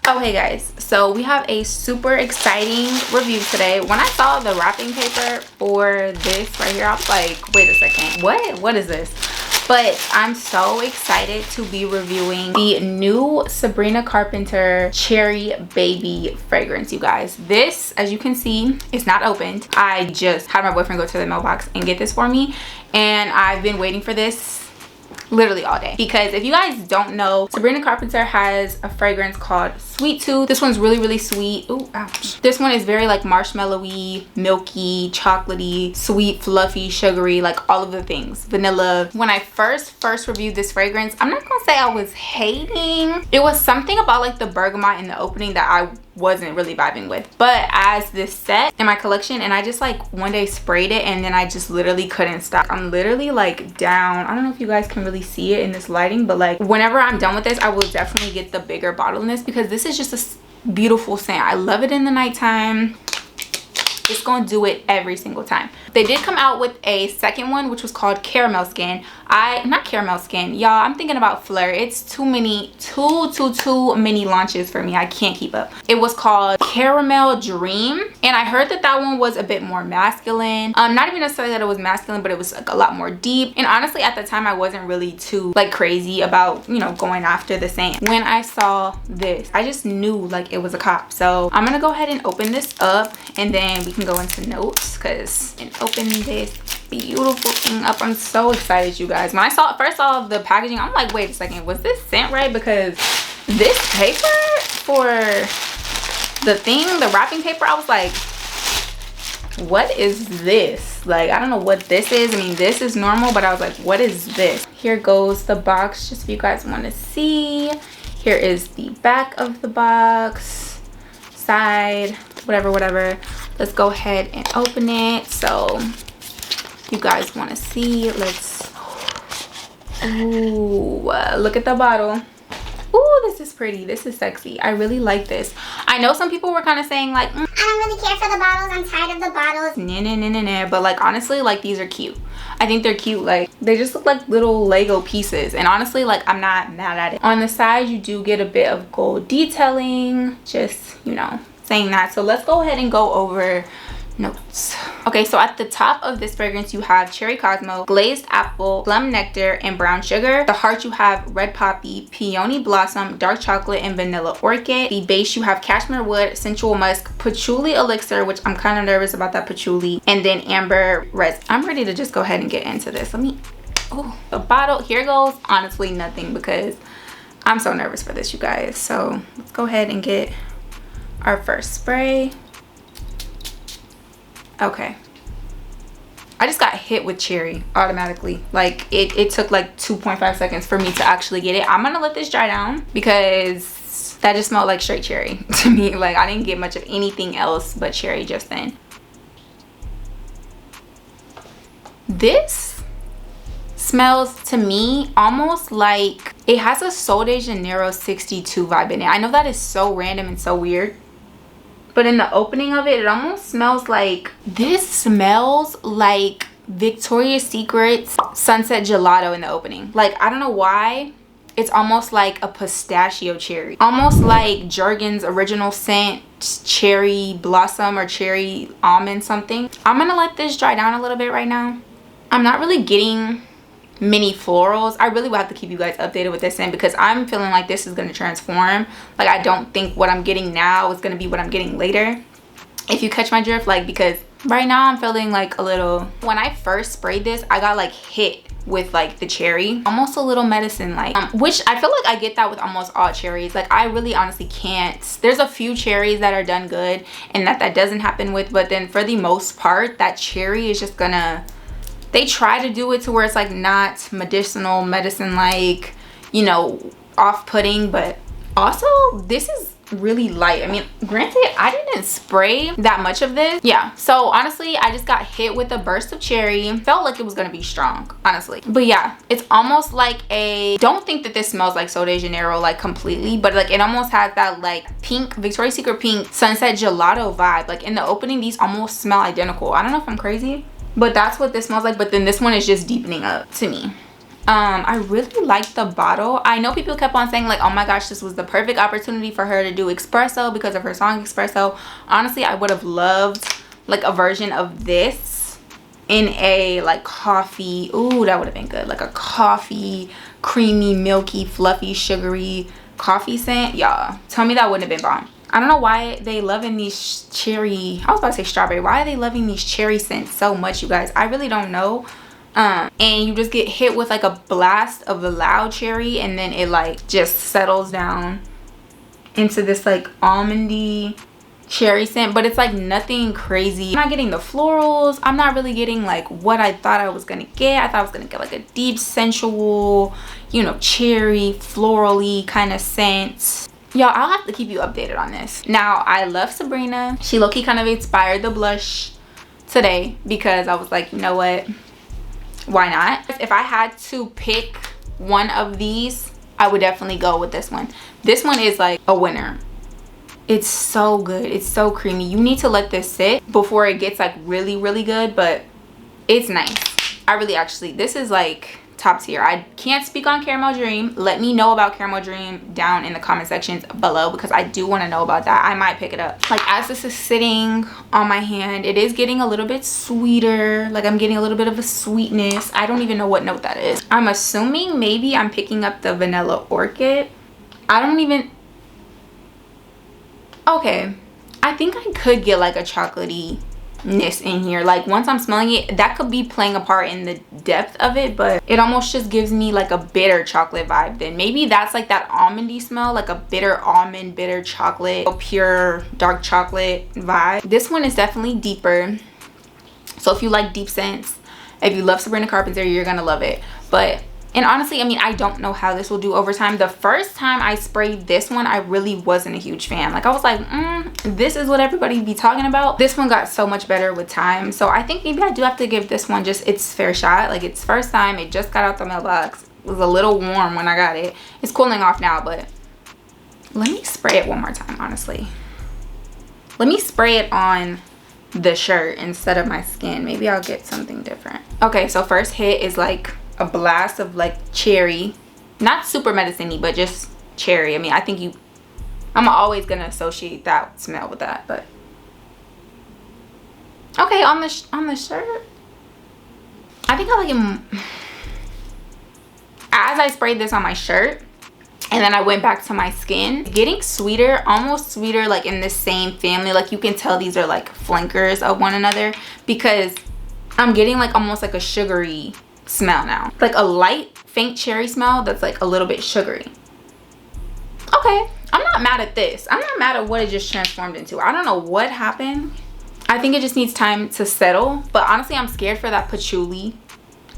Okay guys, so we have a super exciting review today. When I saw the wrapping paper for this right here, I was like, wait a second, what is this? But I'm so excited to be reviewing the new Sabrina Carpenter Cherry Baby fragrance, you guys. This, as you can see, is not opened. I just had my boyfriend go to the mailbox and get this for me, and I've been waiting for this literally all day, because if you guys don't know, Sabrina Carpenter has a fragrance called Sweet Tooth. This one's really sweet. Ooh, ouch. This one is very like marshmallowy, milky, chocolatey, sweet, fluffy, sugary, like all of the things, vanilla. When I first reviewed this fragrance, I'm not gonna say I was hating. It was something about like the bergamot in the opening that I wasn't really vibing with, but as this set in my collection, and I just like one day sprayed it and then I just literally couldn't stop. I'm literally like down. I don't know if you guys can really see it in this lighting, but like whenever I'm done with this, I will definitely get the bigger bottle in this, because this is just a beautiful scent. I love it in the nighttime. It's gonna do it every single time. They did come out with a second one, which was called Caramel Skin. Not Caramel Skin, y'all, I'm thinking about Fleur. It's too many launches for me. I can't keep up. It was called Caramel Dream, and I heard that that one was a bit more masculine. Not even necessarily that it was masculine, but it was like a lot more deep. And honestly, at the time, I wasn't really too like crazy about, you know, going after the scent. When I saw this, I just knew like it was a cop. So I'm gonna go ahead and open this up, and then we can go into notes, because and open this beautiful thing up. I'm so excited, you guys. When I first saw the packaging, I'm like, wait a second, was this scent right? Because this paper for the thing, the wrapping paper, I was like, what is this? Like, I don't know what this is. I mean, this is normal, but I was like, what is this? Here goes the box, just if you guys want to see. Here is the back of the box, side, whatever. Let's go ahead and open it so you guys want to see. Let's, ooh, look at the bottle. Ooh, this is pretty. This is sexy. I really like this. I know some people were kind of saying like, I don't really care for the bottles. I'm tired of the bottles. Nah. But like, honestly, like these are cute. I think they're cute. Like, they just look like little Lego pieces. And honestly, like, I'm not mad at it. On the side, you do get a bit of gold detailing. Just, you know, saying that. So let's go ahead and go over notes. Okay, so at the top of this fragrance, you have cherry cosmo, glazed apple, plum nectar, and brown sugar. The heart, you have red poppy, peony blossom, dark chocolate, and vanilla orchid. The base, you have cashmere wood, sensual musk, patchouli elixir, which I'm kind of nervous about that patchouli, and then amber resin. I'm ready to just go ahead and get into this. Let me, oh, the bottle, here goes honestly nothing, because I'm so nervous for this, you guys. So let's go ahead and get our first spray. Okay, I just got hit with cherry automatically. Like it took like 2.5 seconds for me to actually get it. I'm gonna let this dry down, because that just smelled like straight cherry to me. Like, I didn't get much of anything else but cherry just then. This smells to me almost like it has a Sol de Janeiro 62 vibe in it. I know that is so random and so weird, but in the opening of it, it almost smells like, this smells like Victoria's Secret's Sunset Gelato in the opening. Like, I don't know why. It's almost like a pistachio cherry. Almost like Jergens original scent cherry blossom or cherry almond something. I'm gonna let this dry down a little bit right now. I'm not really getting mini florals. I really will have to keep you guys updated with this scent, because I'm feeling like this is going to transform. Like, I don't think what I'm getting now is going to be what I'm getting later, if you catch my drift. Like, because right now I'm feeling like a little, when I first sprayed this, I got like hit with like the cherry, almost a little medicine like, which I feel like I get that with almost all cherries. Like, I really honestly can't, there's a few cherries that are done good and that doesn't happen with, but then for the most part, that cherry is just gonna, they try to do it to where it's like not medicinal medicine, like, you know, off-putting. But also, this is really light. I mean, granted, I didn't spray that much of this. Yeah, so honestly, I just got hit with a burst of cherry. Felt like it was gonna be strong, honestly. But yeah, it's almost like a, don't think that this smells like Sol de Janeiro like completely, but like it almost has that like pink, Victoria's Secret pink Sunset Gelato vibe. Like in the opening, these almost smell identical. I don't know if I'm crazy, but that's what this smells like. But then this one is just deepening up to me. I really like the bottle. I know people kept on saying like, oh my gosh, this was the perfect opportunity for her to do espresso because of her song Espresso. Honestly, I would have loved like a version of this in a like coffee. Ooh, that would have been good. Like a coffee, creamy, milky, fluffy, sugary coffee scent. Y'all, tell me that wouldn't have been bomb. I don't know why they loving these cherry, I was about to say strawberry. Why are they loving these cherry scents so much, you guys? I really don't know. And you just get hit with like a blast of the loud cherry, and then it like just settles down into this like almondy cherry scent, but it's like nothing crazy. I'm not getting the florals. I'm not really getting like what I thought I was gonna get. I thought I was gonna get like a deep sensual, you know, cherry florally kind of scent. Y'all, I'll have to keep you updated on this. Now, I love Sabrina. She low-key kind of inspired the blush today because I was like, you know what, why not? If I had to pick one of these, I would definitely go with this one. This one is like a winner. It's so good. It's so creamy. You need to let this sit before it gets like really, really good, but it's nice. I really actually, this is like top tier. I can't speak on Caramel Dream. Let me know about Caramel Dream down in the comment sections below because I do want to know about that. I might pick it up. Like as this is sitting on my hand, it is getting a little bit sweeter. Like I'm getting a little bit of a sweetness. I don't even know what note that is. I'm assuming maybe I'm picking up the Vanilla Orchid. I don't even, okay, I think I could get like a chocolatey ness in here. Like once I'm smelling it, that could be playing a part in the depth of it, but it almost just gives me like a bitter chocolate vibe. Then maybe that's like that almondy smell, like a bitter almond, bitter chocolate, pure dark chocolate vibe. This one is definitely deeper, so if you like deep scents, if you love Sabrina Carpenter, you're gonna love it. But and honestly, I mean, I don't know how this will do over time. The first time I sprayed this one, I really wasn't a huge fan. Like I was like, this is what everybody be talking about. This one got so much better with time. So I think maybe I do have to give this one just its fair shot. Like it's first time, it just got out the mailbox. It was a little warm when I got it. It's cooling off now, but let me spray it one more time, honestly. Let me spray it on the shirt instead of my skin. Maybe I'll get something different. Okay, so first hit is like a blast of like cherry, not super medicine-y, but just cherry. I mean, I think I'm always gonna associate that smell with that. But okay, on the shirt, I think I like it. As I sprayed this on my shirt and then I went back to my skin, getting sweeter, almost sweeter, like in the same family. Like you can tell these are like flankers of one another because I'm getting like almost like a sugary smell now, like a light faint cherry smell that's like a little bit sugary. Okay, I'm not mad at this. I'm not mad at what it just transformed into. I don't know what happened. I think it just needs time to settle, but honestly I'm scared for that patchouli.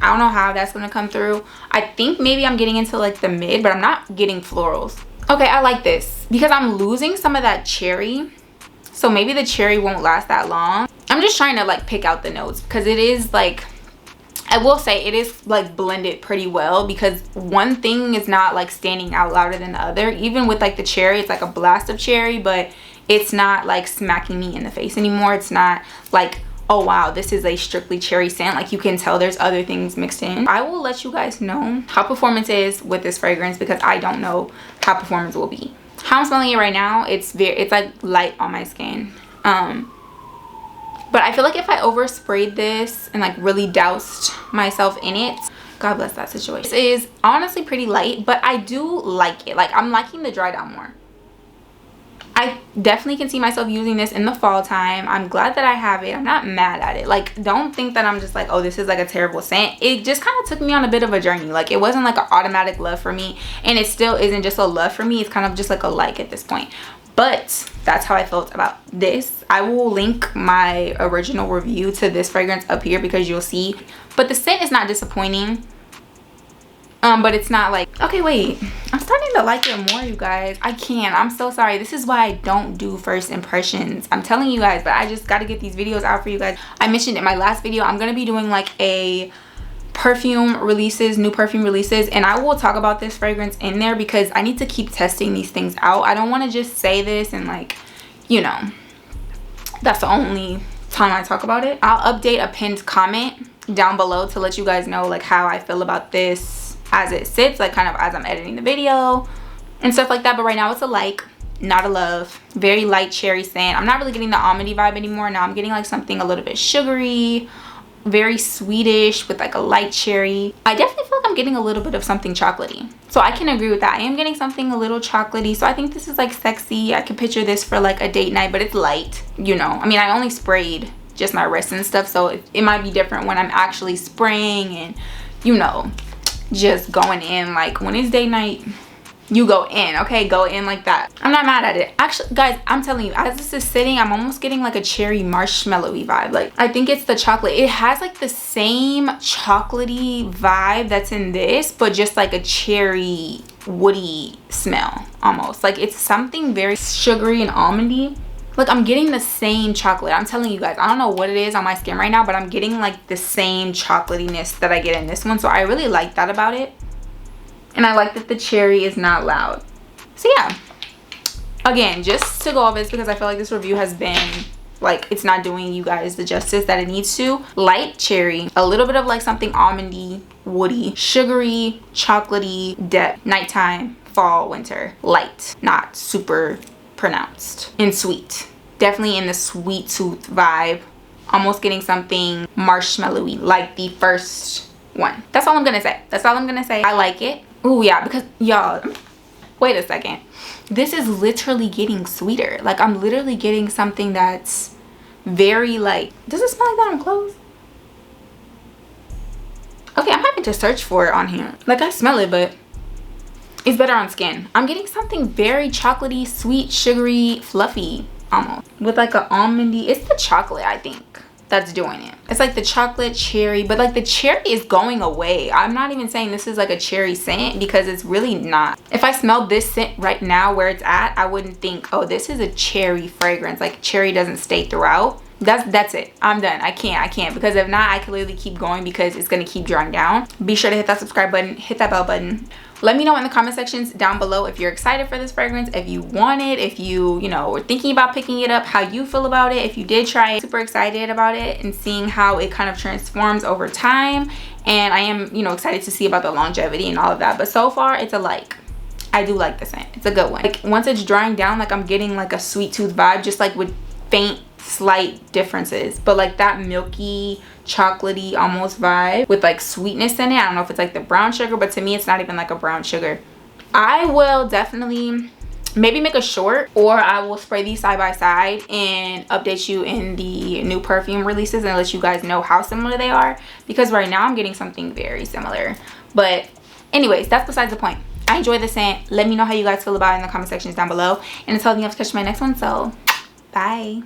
I don't know how that's gonna come through. I think maybe I'm getting into like the mid, but I'm not getting florals. Okay, I like this because I'm losing some of that cherry, so maybe the cherry won't last that long. I'm just trying to like pick out the notes because it is like, I will say it is like blended pretty well because one thing is not like standing out louder than the other. Even with like the cherry, it's like a blast of cherry, but it's not like smacking me in the face anymore. It's not like, oh wow, this is a strictly cherry scent. Like you can tell there's other things mixed in. I will let you guys know how performance is with this fragrance because I don't know how performance will be. How I'm smelling it right now, it's like light on my skin. But I feel like if I oversprayed this and like really doused myself in it, God bless that situation. This is honestly pretty light, but I do like it. Like I'm liking the dry down more. I definitely can see myself using this in the fall time. I'm glad that I have it. I'm not mad at it. Like don't think that I'm just like, oh, this is like a terrible scent. It just kind of took me on a bit of a journey. Like it wasn't like an automatic love for me, and it still isn't just a love for me. It's kind of just like a like at this point. But that's how I felt about this. I will link my original review to this fragrance up here because you'll see. But the scent is not disappointing. But it's not like, okay, wait, I'm starting to like it more, you guys. I can't. I'm so sorry. This is why I don't do first impressions. I'm telling you guys, but I just got to get these videos out for you guys. I mentioned in my last video, I'm going to be doing like a perfume releases, new perfume releases, and I will talk about this fragrance in there because I need to keep testing these things out. I don't want to just say this and like, you know, that's the only time I talk about it. I'll update a pinned comment down below to let you guys know like how I feel about this as it sits, like kind of as I'm editing the video and stuff like that. But right now it's a like, not a love. Very light cherry scent. I'm not really getting the almondy vibe anymore. Now I'm getting like something a little bit sugary, very sweetish with like a light cherry. I definitely feel like I'm getting a little bit of something chocolatey, so I can agree with that. I am getting something a little chocolatey, so I think this is like sexy. I could picture this for like a date night, but it's light, you know. I mean, I only sprayed just my wrists and stuff, so it might be different when I'm actually spraying and, you know, just going in. Like when it's date night, you go in, okay? Go in like that. I'm not mad at it. Actually, guys, I'm telling you, as this is sitting, I'm almost getting like a cherry marshmallowy vibe. Like, I think it's the chocolate. It has like the same chocolatey vibe that's in this, but just like a cherry woody smell almost. Like, it's something very sugary and almondy. Like, I'm getting the same chocolate. I'm telling you guys, I don't know what it is on my skin right now, but I'm getting like the same chocolatiness that I get in this one. So I really like that about it. And I like that the cherry is not loud. So yeah, again, just to go over this because I feel like this review has been like, it's not doing you guys the justice that it needs to. Light cherry, a little bit of like something almondy, woody, sugary, chocolatey depth, nighttime, fall, winter. Light, not super pronounced. And sweet, definitely in the sweet tooth vibe. Almost getting something marshmallowy like the first one. That's all I'm gonna say. That's all I'm gonna say. I like it. Oh yeah, because y'all, wait a second, this is literally getting sweeter. Like, I'm literally getting something that's very like, does it smell like that on clothes? Okay, I'm having to search for it on here. Like, I smell it, but it's better on skin. I'm getting something very chocolatey, sweet, sugary, fluffy almost, with like a almondy. It's the chocolate, I think, that's doing it. It's like the chocolate cherry, but like the cherry is going away. I'm not even saying this is like a cherry scent because it's really not. If I smelled this scent right now where it's at, I wouldn't think, oh, this is a cherry fragrance. Like, cherry doesn't stay throughout. That's it. I'm done. I can't, because if not, I can literally keep going because it's gonna keep drying down. Be sure to hit that subscribe button, hit that bell button. Let me know in the comment sections down below if you're excited for this fragrance, if you want it, if you know, were thinking about picking it up, how you feel about it. If you did try it, super excited about it and seeing how it kind of transforms over time. And I am, you know, excited to see about the longevity and all of that. But so far, it's a like. I do like the scent. It's a good one. Like, once it's drying down, like, I'm getting like a sweet tooth vibe, just like with faint slight differences, but like that milky chocolatey almost vibe with like sweetness in it. I don't know if it's like the brown sugar, but to me it's not even like a brown sugar. I will definitely maybe make a short, or I will spray these side by side and update you in the new perfume releases and let you guys know how similar they are, because right now I'm getting something very similar. But anyways, that's besides the point. I enjoy the scent. Let me know how you guys feel about it in the comment sections down below, and until then, you have to catch my next one. So bye.